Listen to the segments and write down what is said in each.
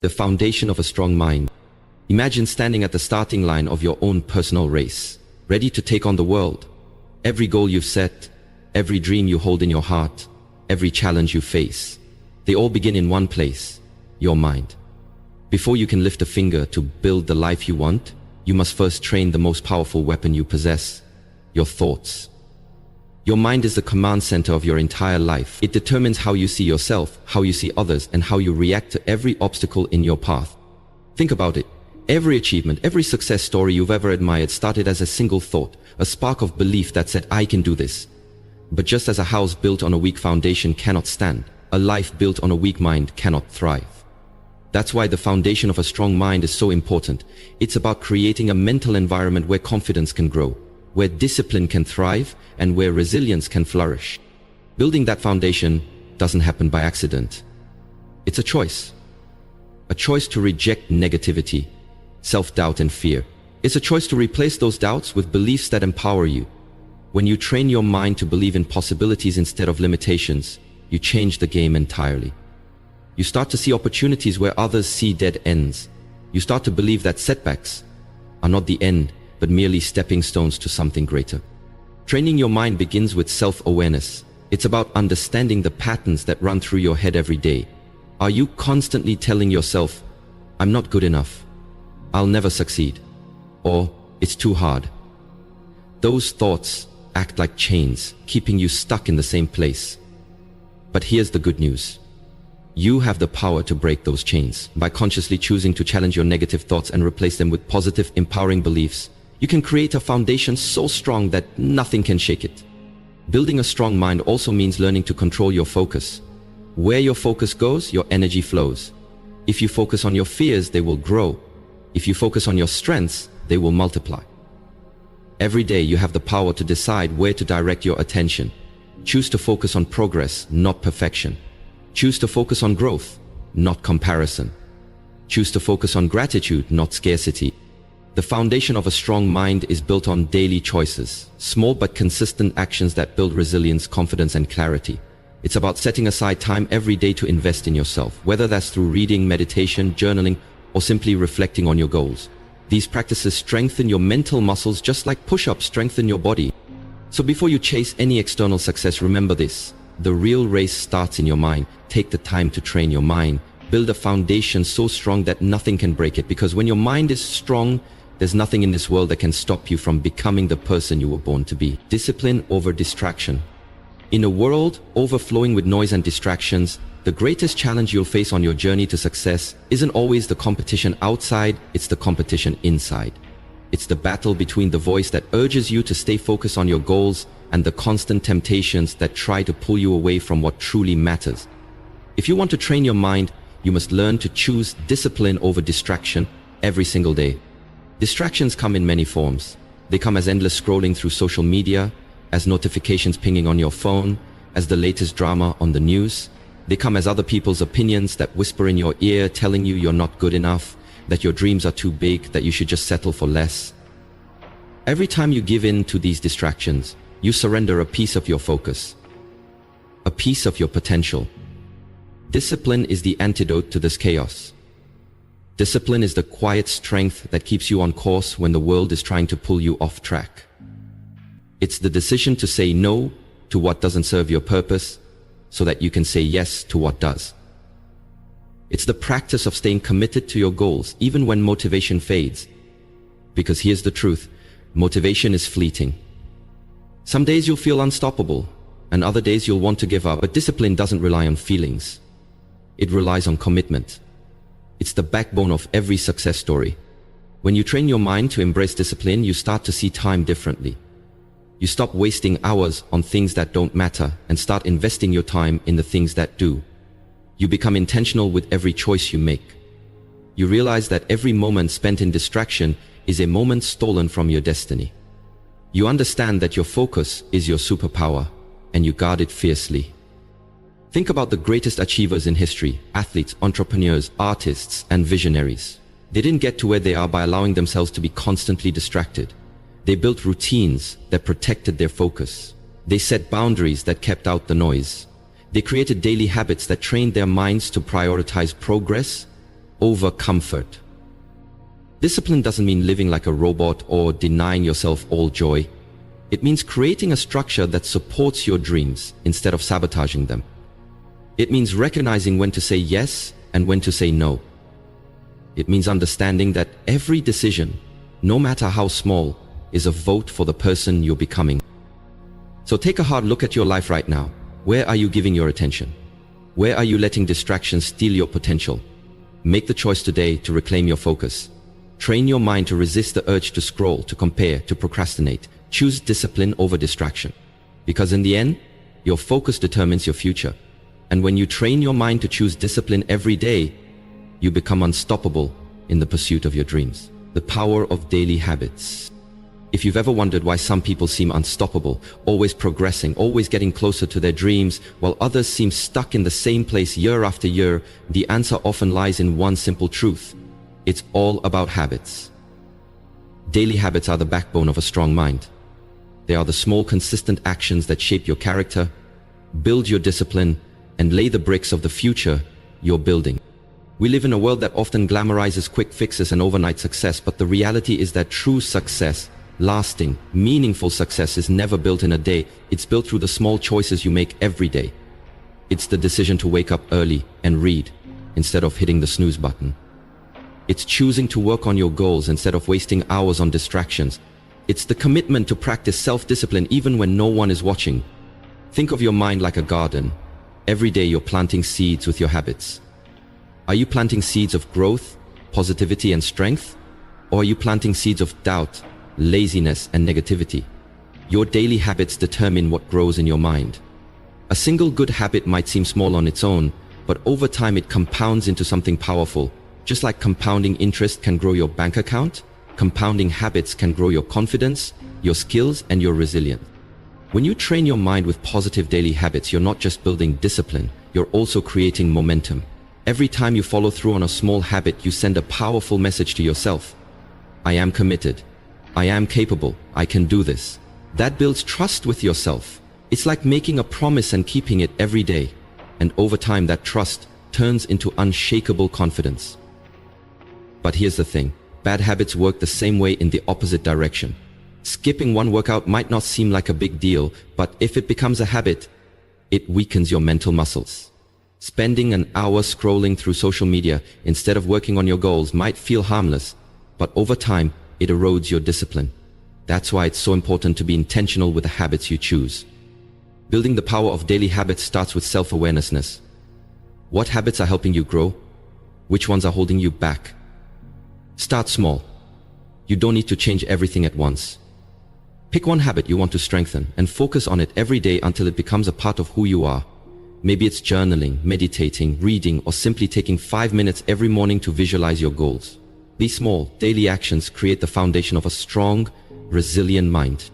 The foundation of a strong mind. Imagine standing at the starting line of your own personal race, ready to take on the world. Every goal you've set, every dream you hold in your heart, every challenge you face, they all begin in one place, your mind. Before you can lift a finger to build the life you want, you must first train the most powerful weapon you possess, your thoughts. Your mind is the command center of your entire life. It determines how you see yourself, how you see others, and how you react to every obstacle in your path. Think about it. Every achievement, every success story you've ever admired started as a single thought, a spark of belief that said, I can do this. But just as a house built on a weak foundation cannot stand, a life built on a weak mind cannot thrive. That's why the foundation of a strong mind is so important. It's about creating a mental environment where confidence can grow, where discipline can thrive, and where resilience can flourish. Building that foundation doesn't happen by accident. It's a choice. A choice to reject negativity, self-doubt and fear. It's a choice to replace those doubts with beliefs that empower you. When you train your mind to believe in possibilities instead of limitations, you change the game entirely. You start to see opportunities where others see dead ends. You start to believe that setbacks are not the end, but merely stepping stones to something greater. Training your mind begins with self-awareness. It's about understanding the patterns that run through your head every day. Are you constantly telling yourself, I'm not good enough, I'll never succeed, or it's too hard? Those thoughts act like chains, keeping you stuck in the same place. But here's the good news. You have the power to break those chains. By consciously choosing to challenge your negative thoughts and replace them with positive, empowering beliefs, you can create a foundation so strong that nothing can shake it. Building a strong mind also means learning to control your focus. Where your focus goes, your energy flows. If you focus on your fears, they will grow. If you focus on your strengths, they will multiply. Every day you have the power to decide where to direct your attention. Choose to focus on progress, not perfection. Choose to focus on growth, not comparison. Choose to focus on gratitude, not scarcity. The foundation of a strong mind is built on daily choices, small but consistent actions that build resilience, confidence, and clarity. It's about setting aside time every day to invest in yourself, whether that's through reading, meditation, journaling, or simply reflecting on your goals. These practices strengthen your mental muscles just like push-ups strengthen your body. So before you chase any external success, remember this. The real race starts in your mind. Take the time to train your mind. Build a foundation so strong that nothing can break it, because when your mind is strong, there's nothing in this world that can stop you from becoming the person you were born to be. Discipline over distraction. In a world overflowing with noise and distractions, the greatest challenge you'll face on your journey to success isn't always the competition outside, it's the competition inside. It's the battle between the voice that urges you to stay focused on your goals and the constant temptations that try to pull you away from what truly matters. If you want to train your mind, you must learn to choose discipline over distraction every single day. Distractions come in many forms. They come as endless scrolling through social media, as notifications pinging on your phone, as the latest drama on the news. They come as other people's opinions that whisper in your ear, telling you you're not good enough, that your dreams are too big, that you should just settle for less. Every time you give in to these distractions, you surrender a piece of your focus, a piece of your potential. Discipline is the antidote to this chaos. Discipline is the quiet strength that keeps you on course when the world is trying to pull you off track. It's the decision to say no to what doesn't serve your purpose so that you can say yes to what does. It's the practice of staying committed to your goals even when motivation fades. Because here's the truth, motivation is fleeting. Some days you'll feel unstoppable, and other days you'll want to give up, but discipline doesn't rely on feelings. It relies on commitment. It's the backbone of every success story. When you train your mind to embrace discipline, you start to see time differently. You stop wasting hours on things that don't matter and start investing your time in the things that do. You become intentional with every choice you make. You realize that every moment spent in distraction is a moment stolen from your destiny. You understand that your focus is your superpower, and you guard it fiercely. Think about the greatest achievers in history, athletes, entrepreneurs, artists, and visionaries. They didn't get to where they are by allowing themselves to be constantly distracted. They built routines that protected their focus. They set boundaries that kept out the noise. They created daily habits that trained their minds to prioritize progress over comfort. Discipline doesn't mean living like a robot or denying yourself all joy. It means creating a structure that supports your dreams instead of sabotaging them. It means recognizing when to say yes and when to say no. It means understanding that every decision, no matter how small, is a vote for the person you're becoming. So take a hard look at your life right now. Where are you giving your attention? Where are you letting distractions steal your potential? Make the choice today to reclaim your focus. Train your mind to resist the urge to scroll, to compare, to procrastinate. Choose discipline over distraction. Because in the end, your focus determines your future. And when you train your mind to choose discipline every day, you become unstoppable in the pursuit of your dreams. The power of daily habits. If you've ever wondered why some people seem unstoppable, always progressing, always getting closer to their dreams, while others seem stuck in the same place year after year, the answer often lies in one simple truth. It's all about habits. Daily habits are the backbone of a strong mind. They are the small, consistent actions that shape your character, build your discipline, and lay the bricks of the future you're building. We live in a world that often glamorizes quick fixes and overnight success, but the reality is that true success, lasting, meaningful success, is never built in a day. It's built through the small choices you make every day. It's the decision to wake up early and read instead of hitting the snooze button. It's choosing to work on your goals instead of wasting hours on distractions. It's the commitment to practice self-discipline even when no one is watching. Think of your mind like a garden. Every day you're planting seeds with your habits. Are you planting seeds of growth, positivity, and strength? Or are you planting seeds of doubt, laziness, and negativity? Your daily habits determine what grows in your mind. A single good habit might seem small on its own, but over time it compounds into something powerful. Just like compounding interest can grow your bank account, compounding habits can grow your confidence, your skills, and your resilience. When you train your mind with positive daily habits, you're not just building discipline, you're also creating momentum. Every time you follow through on a small habit, you send a powerful message to yourself. I am committed. I am capable. I can do this. That builds trust with yourself. It's like making a promise and keeping it every day. And over time, that trust turns into unshakable confidence. But here's the thing. Bad habits work the same way in the opposite direction. Skipping one workout might not seem like a big deal, but if it becomes a habit, it weakens your mental muscles. Spending an hour scrolling through social media instead of working on your goals might feel harmless, but over time, it erodes your discipline. That's why it's so important to be intentional with the habits you choose. Building the power of daily habits starts with self-awareness. What habits are helping you grow? Which ones are holding you back? Start small. You don't need to change everything at once. Pick one habit you want to strengthen and focus on it every day until it becomes a part of who you are. Maybe it's journaling, meditating, reading, or simply taking 5 minutes every morning to visualize your goals. These small, daily actions create the foundation of a strong, resilient mind.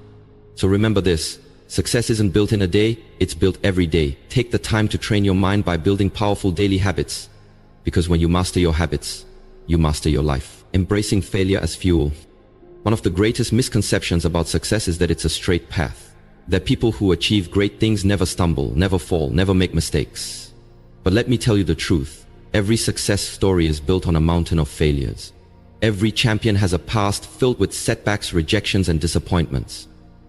So remember this, success isn't built in a day, it's built every day. Take the time to train your mind by building powerful daily habits. Because when you master your habits, you master your life. Embracing failure as fuel. One of the greatest misconceptions about success is that it's a straight path. That people who achieve great things never stumble, never fall, never make mistakes. But let me tell you the truth. Every success story is built on a mountain of failures. Every champion has a past filled with setbacks, rejections, and disappointments.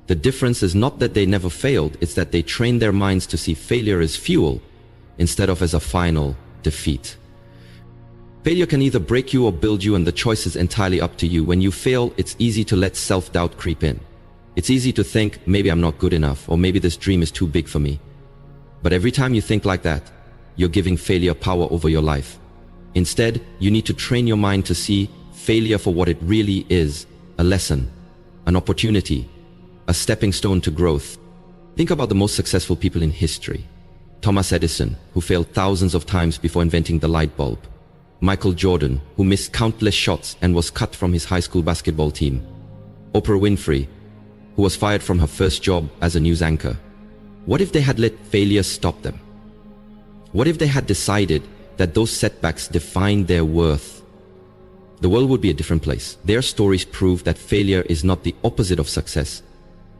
The difference is not that they never failed, it's that they trained their minds to see failure as fuel instead of as a final defeat. Failure can either break you or build you, and the choice is entirely up to you. When you fail, it's easy to let self-doubt creep in. It's easy to think, maybe I'm not good enough, or maybe this dream is too big for me. But every time you think like that, you're giving failure power over your life. Instead, you need to train your mind to see failure for what it really is, a lesson, an opportunity, a stepping stone to growth. Think about the most successful people in history. Thomas Edison, who failed thousands of times before inventing the light bulb. Michael Jordan, who missed countless shots and was cut from his high school basketball team. Oprah Winfrey, who was fired from her first job as a news anchor. What if they had let failure stop them? What if they had decided that those setbacks defined their worth? The world would be a different place. Their stories prove that failure is not the opposite of success.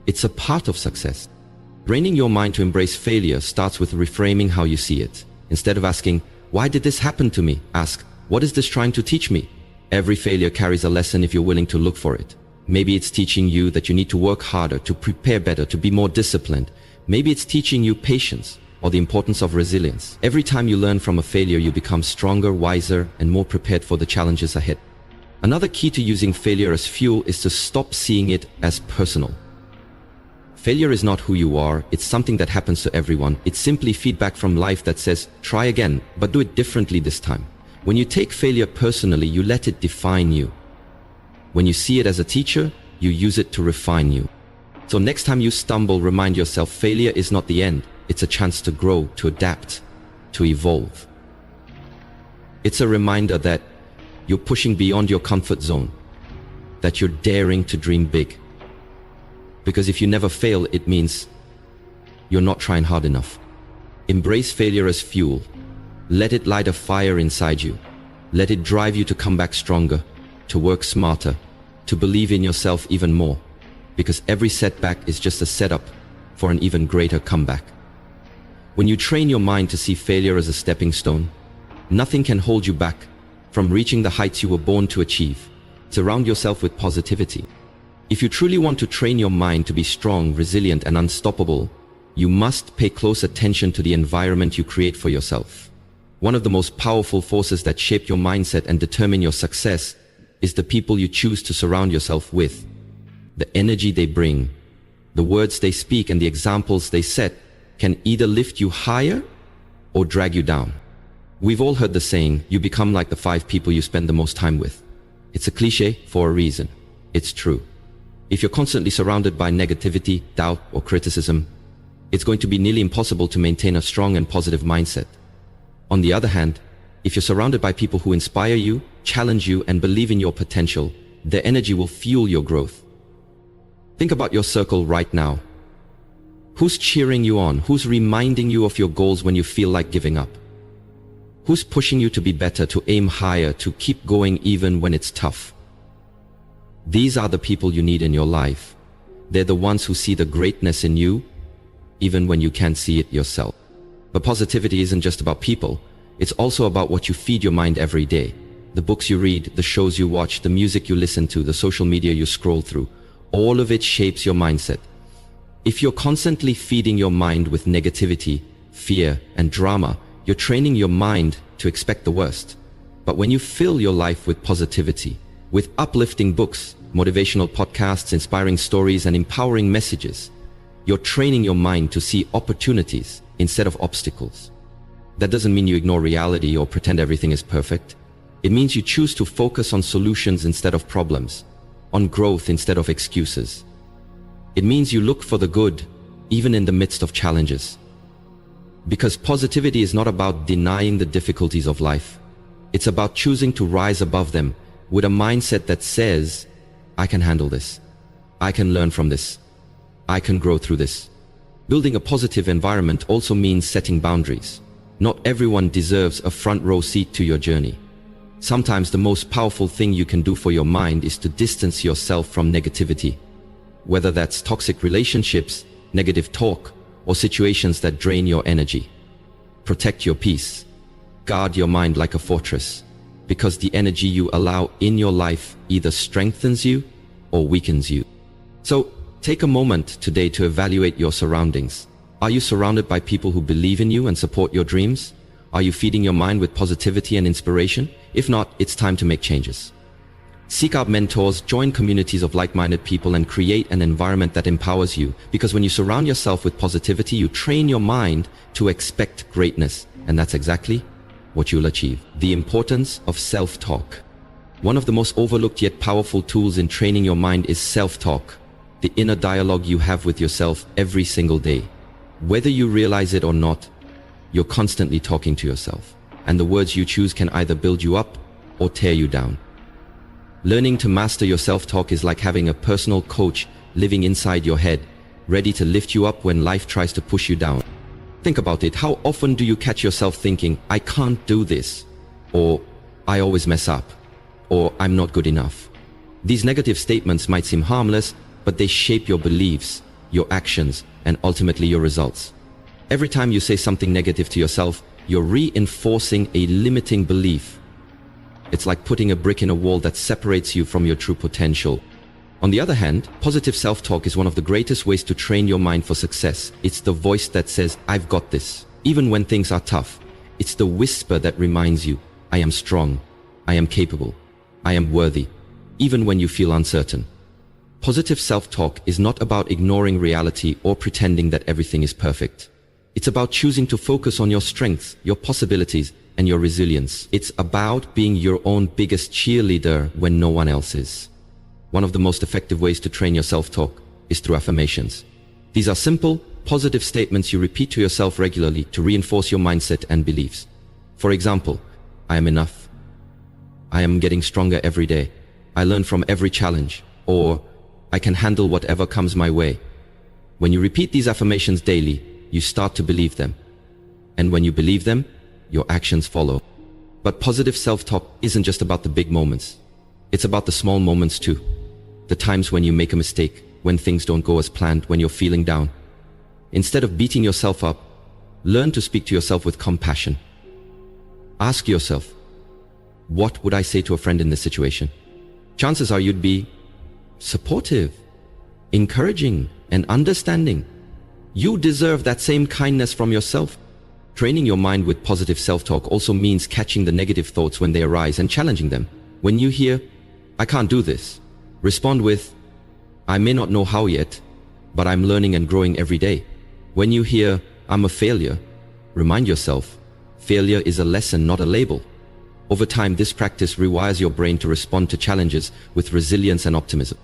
It's a part of success. Training your mind to embrace failure starts with reframing how you see it. Instead of asking, why did this happen to me? Ask, What is this trying to teach me? Every failure carries a lesson if you're willing to look for it. Maybe it's teaching you that you need to work harder, to prepare better, to be more disciplined. Maybe it's teaching you patience or the importance of resilience. Every time you learn from a failure, you become stronger, wiser, and more prepared for the challenges ahead. Another key to using failure as fuel is to stop seeing it as personal. Failure is not who you are, it's something that happens to everyone. It's simply feedback from life that says, try again, but do it differently this time. When you take failure personally, you let it define you. When you see it as a teacher, you use it to refine you. So next time you stumble, remind yourself failure is not the end. It's a chance to grow, to adapt, to evolve. It's a reminder that you're pushing beyond your comfort zone, that you're daring to dream big. Because if you never fail, it means you're not trying hard enough. Embrace failure as fuel. Let it light a fire inside you. Let it drive you to come back stronger, to work smarter, to believe in yourself even more. Because every setback is just a setup for an even greater comeback. When you train your mind to see failure as a stepping stone, nothing can hold you back from reaching the heights you were born to achieve. Surround yourself with positivity. If you truly want to train your mind to be strong, resilient, and unstoppable, you must pay close attention to the environment you create for yourself. One of the most powerful forces that shape your mindset and determine your success is the people you choose to surround yourself with. The energy they bring, the words they speak, and the examples they set can either lift you higher or drag you down. We've all heard the saying, you become like the 5 people you spend the most time with. It's a cliche for a reason. It's true. If you're constantly surrounded by negativity, doubt, or criticism, it's going to be nearly impossible to maintain a strong and positive mindset. On the other hand, if you're surrounded by people who inspire you, challenge you, and believe in your potential, their energy will fuel your growth. Think about your circle right now. Who's cheering you on? Who's reminding you of your goals when you feel like giving up? Who's pushing you to be better, to aim higher, to keep going even when it's tough? These are the people you need in your life. They're the ones who see the greatness in you, even when you can't see it yourself. But positivity isn't just about people. It's also about what you feed your mind every day. The books you read, the shows you watch, the music you listen to, the social media you scroll through, all of it shapes your mindset. If you're constantly feeding your mind with negativity, fear, and drama, you're training your mind to expect the worst. But when you fill your life with positivity, with uplifting books, motivational podcasts, inspiring stories, and empowering messages, you're training your mind to see opportunities instead of obstacles. That doesn't mean you ignore reality or pretend everything is perfect. It means you choose to focus on solutions instead of problems, on growth instead of excuses. It means you look for the good, even in the midst of challenges. Because positivity is not about denying the difficulties of life. It's about choosing to rise above them with a mindset that says, I can handle this. I can learn from this. I can grow through this. Building a positive environment also means setting boundaries. Not everyone deserves a front row seat to your journey. Sometimes the most powerful thing you can do for your mind is to distance yourself from negativity. Whether that's toxic relationships, negative talk, or situations that drain your energy. Protect your peace. Guard your mind like a fortress, because the energy you allow in your life either strengthens you or weakens you. So, take a moment today to evaluate your surroundings. Are you surrounded by people who believe in you and support your dreams? Are you feeding your mind with positivity and inspiration? If not, it's time to make changes. Seek out mentors, join communities of like-minded people, and create an environment that empowers you. Because when you surround yourself with positivity, you train your mind to expect greatness. And that's exactly what you'll achieve. The importance of self-talk. One of the most overlooked yet powerful tools in training your mind is self-talk. The inner dialogue you have with yourself every single day. Whether you realize it or not, you're constantly talking to yourself. And the words you choose can either build you up or tear you down. Learning to master your self-talk is like having a personal coach living inside your head, ready to lift you up when life tries to push you down. Think about it. How often do you catch yourself thinking, I can't do this, or I always mess up, or I'm not good enough? These negative statements might seem harmless, but they shape your beliefs, your actions, and ultimately your results. Every time you say something negative to yourself, you're reinforcing a limiting belief. It's like putting a brick in a wall that separates you from your true potential. On the other hand, positive self-talk is one of the greatest ways to train your mind for success. It's the voice that says, "I've got this," even when things are tough. It's the whisper that reminds you, "I am strong, I am capable, I am worthy," even when you feel uncertain. Positive self-talk is not about ignoring reality or pretending that everything is perfect. It's about choosing to focus on your strengths, your possibilities, and your resilience. It's about being your own biggest cheerleader when no one else is. One of the most effective ways to train your self-talk is through affirmations. These are simple, positive statements you repeat to yourself regularly to reinforce your mindset and beliefs. For example, "I am enough," "I am getting stronger every day," "I learn from every challenge," or "I can handle whatever comes my way." When you repeat these affirmations daily, you start to believe them. And when you believe them, your actions follow. But positive self-talk isn't just about the big moments. It's about the small moments too. The times when you make a mistake, when things don't go as planned, when you're feeling down. Instead of beating yourself up, learn to speak to yourself with compassion. Ask yourself, what would I say to a friend in this situation? Chances are you'd be supportive, encouraging, and understanding. You deserve that same kindness from yourself. Training your mind with positive self-talk also means catching the negative thoughts when they arise and challenging them. When you hear, "I can't do this," respond with, "I may not know how yet, but I'm learning and growing every day." When you hear, "I'm a failure," remind yourself, failure is a lesson, not a label. Over time, this practice rewires your brain to respond to challenges with resilience and optimism.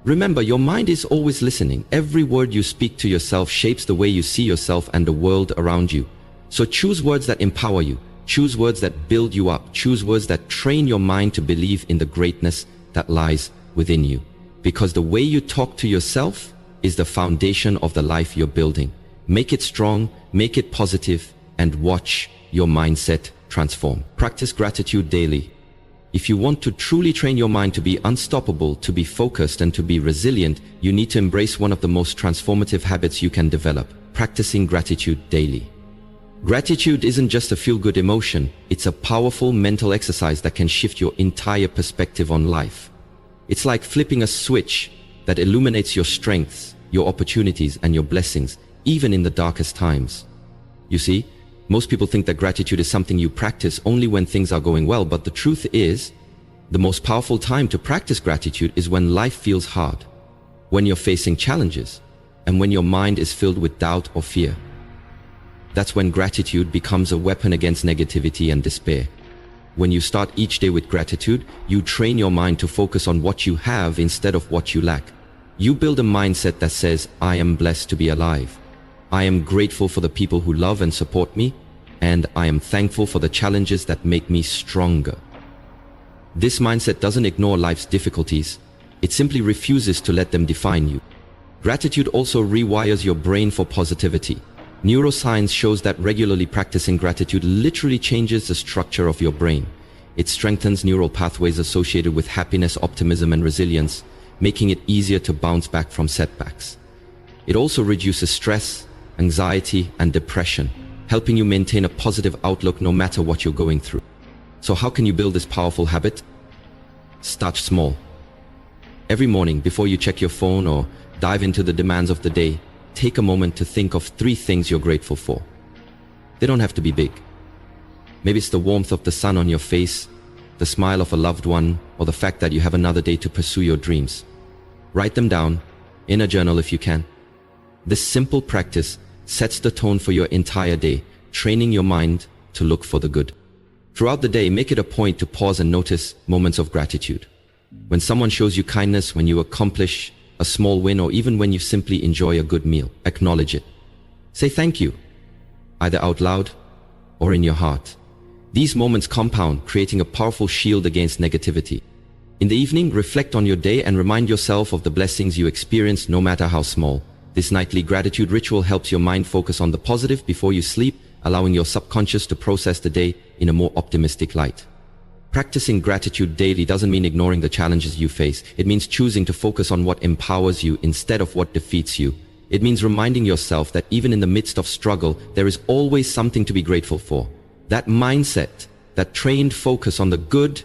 Remember, your mind is always listening. Every word you speak to yourself shapes the way you see yourself and the world around you. So choose words that empower you. Choose words that build you up. Choose words that train your mind to believe in the greatness that lies within you. Because the way you talk to yourself is the foundation of the life you're building. Make it strong, make it positive, and watch your mindset transform. Practice gratitude daily. If you want to truly train your mind to be unstoppable, to be focused, and to be resilient, you need to embrace one of the most transformative habits you can develop: practicing gratitude daily. Gratitude isn't just a feel-good emotion, it's a powerful mental exercise that can shift your entire perspective on life. It's like flipping a switch that illuminates your strengths, your opportunities, and your blessings, even in the darkest times. You see, most people think that gratitude is something you practice only when things are going well, but the truth is, the most powerful time to practice gratitude is when life feels hard, when you're facing challenges, and when your mind is filled with doubt or fear. That's when gratitude becomes a weapon against negativity and despair. When you start each day with gratitude, you train your mind to focus on what you have instead of what you lack. You build a mindset that says, "I am blessed to be alive. I am grateful for the people who love and support me, and I am thankful for the challenges that make me stronger." This mindset doesn't ignore life's difficulties. It simply refuses to let them define you. Gratitude also rewires your brain for positivity. Neuroscience shows that regularly practicing gratitude literally changes the structure of your brain. It strengthens neural pathways associated with happiness, optimism, and resilience, making it easier to bounce back from setbacks. It also reduces stress, anxiety, and depression, helping you maintain a positive outlook no matter what you're going through. So how can you build this powerful habit? Start small. Every morning, before you check your phone or dive into the demands of the day, take a moment to think of 3 things you're grateful for. They don't have to be big. Maybe it's the warmth of the sun on your face, the smile of a loved one, or the fact that you have another day to pursue your dreams. Write them down in a journal if you can. This simple practice sets the tone for your entire day, training your mind to look for the good. Throughout the day, make it a point to pause and notice moments of gratitude. When someone shows you kindness, when you accomplish a small win, or even when you simply enjoy a good meal, acknowledge it. Say thank you, either out loud or in your heart. These moments compound, creating a powerful shield against negativity. In the evening, reflect on your day and remind yourself of the blessings you experienced, no matter how small. This nightly gratitude ritual helps your mind focus on the positive before you sleep, allowing your subconscious to process the day in a more optimistic light. Practicing gratitude daily doesn't mean ignoring the challenges you face. It means choosing to focus on what empowers you instead of what defeats you. It means reminding yourself that even in the midst of struggle, there is always something to be grateful for. That mindset, that trained focus on the good,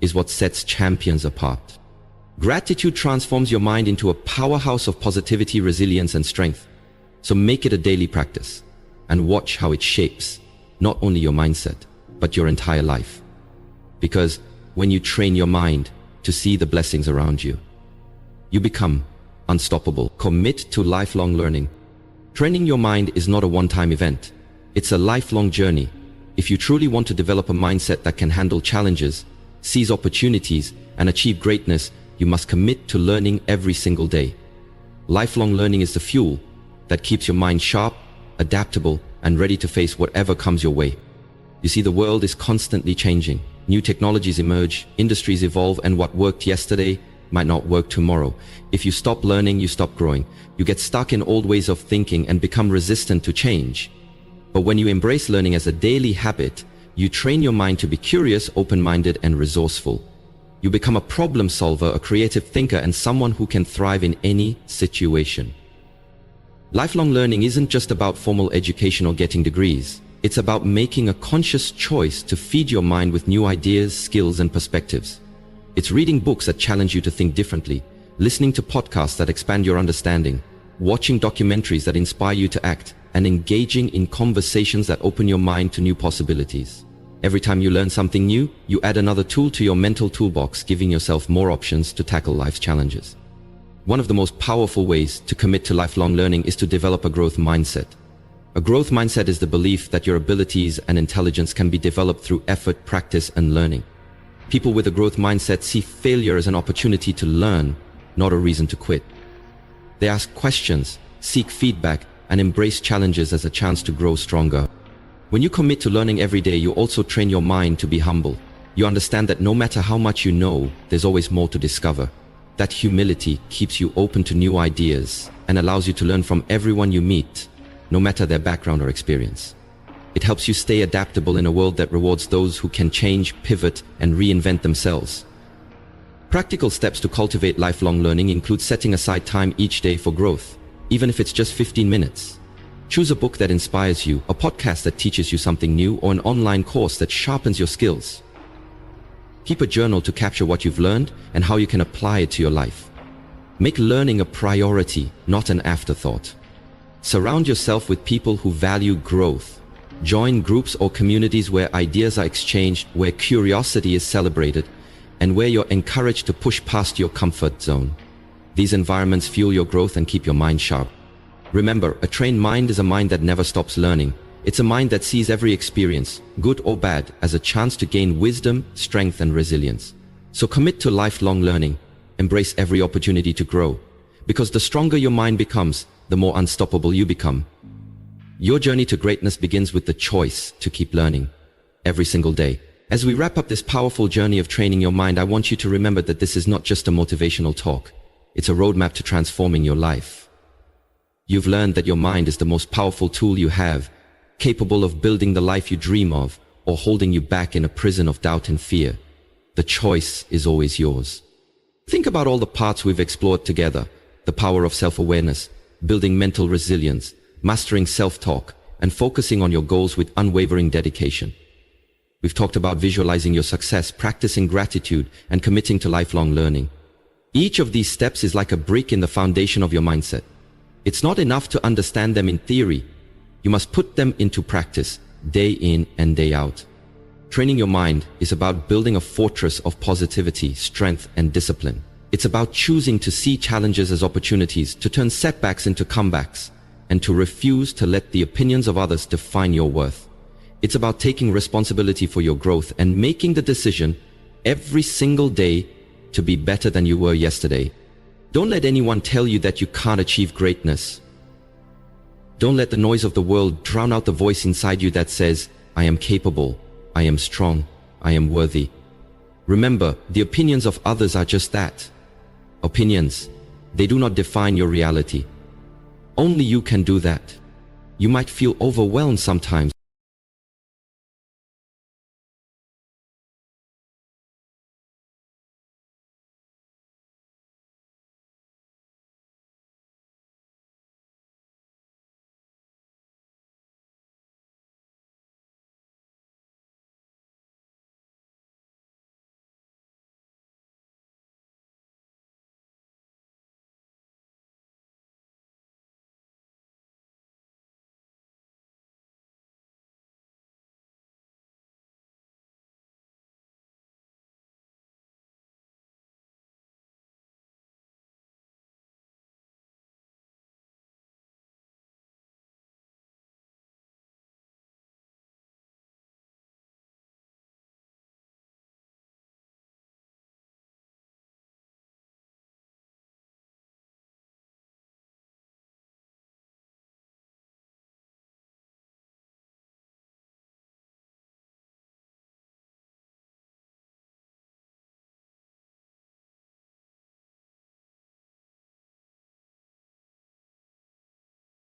is what sets champions apart. Gratitude transforms your mind into a powerhouse of positivity, resilience, and strength. So make it a daily practice and watch how it shapes not only your mindset, but your entire life. Because when you train your mind to see the blessings around you, you become unstoppable. Commit to lifelong learning. Training your mind is not a one-time event. It's a lifelong journey. If you truly want to develop a mindset that can handle challenges, seize opportunities, and achieve greatness, you must commit to learning every single day. Lifelong learning is the fuel that keeps your mind sharp, adaptable, and ready to face whatever comes your way. You see, the world is constantly changing. New technologies emerge, industries evolve, and what worked yesterday might not work tomorrow. If you stop learning, you stop growing. You get stuck in old ways of thinking and become resistant to change. But when you embrace learning as a daily habit, you train your mind to be curious, open-minded, and resourceful. You become a problem solver, a creative thinker, and someone who can thrive in any situation. Lifelong learning isn't just about formal education or getting degrees. It's about making a conscious choice to feed your mind with new ideas, skills, and perspectives. It's reading books that challenge you to think differently, listening to podcasts that expand your understanding, watching documentaries that inspire you to act, and engaging in conversations that open your mind to new possibilities. Every time you learn something new, you add another tool to your mental toolbox, giving yourself more options to tackle life's challenges. One of the most powerful ways to commit to lifelong learning is to develop a growth mindset. A growth mindset is the belief that your abilities and intelligence can be developed through effort, practice, and learning. People with a growth mindset see failure as an opportunity to learn, not a reason to quit. They ask questions, seek feedback, and embrace challenges as a chance to grow stronger. When you commit to learning every day, you also train your mind to be humble. You understand that no matter how much you know, there's always more to discover. That humility keeps you open to new ideas and allows you to learn from everyone you meet, no matter their background or experience. It helps you stay adaptable in a world that rewards those who can change, pivot, and reinvent themselves. Practical steps to cultivate lifelong learning include setting aside time each day for growth, even if it's just 15 minutes. Choose a book that inspires you, a podcast that teaches you something new, or an online course that sharpens your skills. Keep a journal to capture what you've learned and how you can apply it to your life. Make learning a priority, not an afterthought. Surround yourself with people who value growth. Join groups or communities where ideas are exchanged, where curiosity is celebrated, and where you're encouraged to push past your comfort zone. These environments fuel your growth and keep your mind sharp. Remember, a trained mind is a mind that never stops learning. It's a mind that sees every experience, good or bad, as a chance to gain wisdom, strength, and resilience. So commit to lifelong learning. Embrace every opportunity to grow. Because the stronger your mind becomes, the more unstoppable you become. Your journey to greatness begins with the choice to keep learning every single day. As we wrap up this powerful journey of training your mind, I want you to remember that this is not just a motivational talk. It's a roadmap to transforming your life. You've learned that your mind is the most powerful tool you have, capable of building the life you dream of, or holding you back in a prison of doubt and fear. The choice is always yours. Think about all the parts we've explored together: the power of self-awareness, building mental resilience, mastering self-talk, and focusing on your goals with unwavering dedication. We've talked about visualizing your success, practicing gratitude, and committing to lifelong learning. Each of these steps is like a brick in the foundation of your mindset. It's not enough to understand them in theory. You must put them into practice, day in and day out. Training your mind is about building a fortress of positivity, strength, and discipline. It's about choosing to see challenges as opportunities, to turn setbacks into comebacks, and to refuse to let the opinions of others define your worth. It's about taking responsibility for your growth and making the decision every single day to be better than you were yesterday. Don't let anyone tell you that you can't achieve greatness. Don't let the noise of the world drown out the voice inside you that says, I am capable, I am strong, I am worthy. Remember, the opinions of others are just that. Opinions. They do not define your reality. Only you can do that. You might feel overwhelmed sometimes,